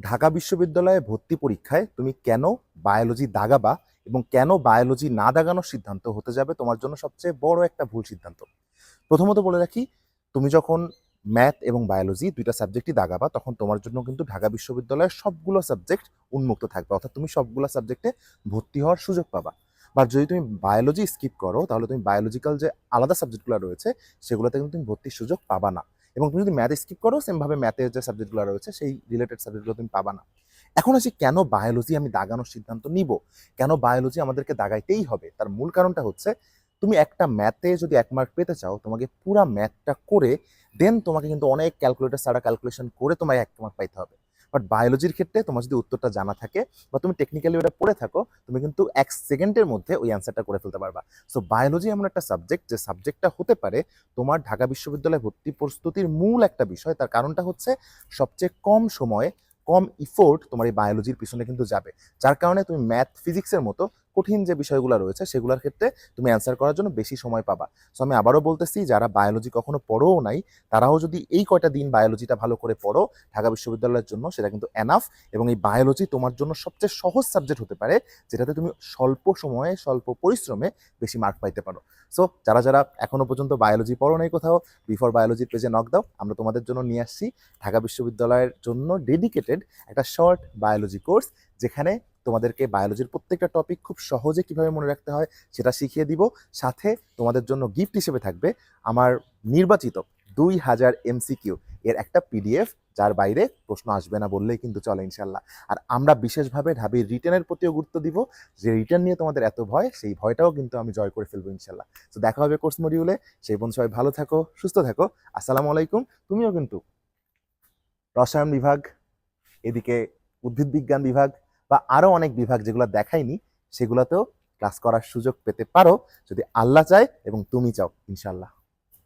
ঢাকা বিশ্ববিদ্যালয়ে ভর্তি পরীক্ষায় তুমি কেন বায়োলজি দাগাবা এবং কেন বায়োলজি না দাগানোর সিদ্ধান্ত হতে যাবে তোমার জন্য সবচেয়ে বড় একটা ভুল সিদ্ধান্ত। প্রথমত বলে রাখি, তুমি যখন ম্যাথ এবং বায়োলজি দুইটা সাবজেক্টই দাগাবা তখন তোমার জন্য কিন্তু ঢাকা বিশ্ববিদ্যালয়ের সবগুলো সাবজেক্ট উন্মুক্ত থাকবে, অর্থাৎ তুমি সবগুলো সাবজেক্টে ভর্তি হওয়ার সুযোগ পাবা। বা যদি তুমি বায়োলজি স্কিপ করো তাহলে তুমি বায়োলজিক্যাল যে আলাদা সাবজেক্টগুলো রয়েছে সেগুলোতে কিন্তু তুমি ভর্তির সুযোগ পাবা না। এবং তুমি যদি ম্যাথ স্কিপ করো সেমভাবে ম্যাথের যে সাবজেক্টগুলো রয়েছে সেই রিলেটেড সাবজেক্টগুলো তুমি পাবা না। এখন আসি কেন বায়োলজি আমি দাগানোর সিদ্ধান্ত নিব, কেন বায়োলজি আমাদেরকে দাগাইতেই হবে। তার মূল কারণটা হচ্ছে, তুমি একটা ম্যাথে যদি 1 মার্ক পেতে চাও তোমাকে পুরা ম্যাথটা করে দেন তোমাকে কিন্তু অনেক ক্যালকুলেটর ছাড়া ক্যালকুলেশন করে তোমায় 1 মার্ক পাইতে হবে। বাট বায়োলজির ক্ষেত্রে তোমার যদি উত্তরটা জানা থাকে বা তুমি টেকনিক্যালি ওটা পড়ে থাকো, তুমি কিন্তু 1 সেকেন্ডের মধ্যে ওই অ্যান্সারটা করে ফেলতে পারবা। সো বায়োলজি এমন একটা সাবজেক্ট যে সাবজেক্টটা হতে পারে তোমার ঢাকা বিশ্ববিদ্যালয়ে ভর্তি প্রস্তুতির মূল একটা বিষয়। তার কারণটা হচ্ছে সবচেয়ে কম সময়ে কম ইফোর্ট তোমার এই বায়োলজির পিছনে কিন্তু যাবে, যার কারণে তুমি ম্যাথ ফিজিক্সের মতো কঠিন যে বিষয়গুলো রয়েছে সেগুলোর ক্ষেত্রে তুমি অ্যান্সার করার জন্য বেশি সময় পাবা। সো আমি আবারও বলতেছি, যারা বায়োলজি কখনো পড়োও নাই তারাও যদি এই কয়টা দিন বায়োলজিটা ভালো করে পড়ো ঢাকা বিশ্ববিদ্যালয়ের জন্য, সেটা কিন্তু এনাফ। এবং এই বায়োলজি তোমার জন্য সবচেয়ে সহজ সাবজেক্ট হতে পারে, যেটাতে তুমি স্বল্প সময়ে স্বল্প পরিশ্রমে বেশি মার্ক পাইতে পারো। সো যারা যারা এখনো পর্যন্ত বায়োলজি পড়ো নাই কোথাও, বিফোর বায়োলজির পেজে নক দাও, আমরা তোমাদের জন্য নিয়ে আসছি ঢাকা বিশ্ববিদ্যালয়ের জন্য ডেডিকেটেড একটা শর্ট বায়োলজি কোর্স, যেখানে তোমাদেরকে বায়োলজির প্রত্যেকটা টপিক খুব সহজে কিভাবে মনে রাখতে হয় সেটা শিখিয়ে দিব। সাথে তোমাদের জন্য গিফট হিসেবে থাকবে আমার নির্বাচিত 2000 MCQ এর একটা PDF, যার বাইরে প্রশ্ন আসবে না বললেই কিন্তু চলে ইনশাল্লাহ। আর আমরা বিশেষভাবে ঢাবির রিটেনের প্রতিও গুরুত্ব দিব, যে রিটেন নিয়ে তোমাদের এত ভয়, সেই ভয়টাও কিন্তু আমি জয় করে ফেলবো ইনশাল্লাহ। তো দেখা হবে কোর্স মডিউলে। সেই বন্ধু সবাই ভালো থাকো, সুস্থ থাকো। আসসালামু আলাইকুম। তুমিও কিন্তু রসায়ন বিভাগ, এদিকে উদ্ভিদ বিজ্ঞান বিভাগ বা আরো অনেক বিভাগ যেগুলো দেখাইনি সেগুলোতেও ক্লাস করার সুযোগ পেতে পারো, যদি আল্লাহ চায় এবং তুমি চাও ইনশাল্লাহ।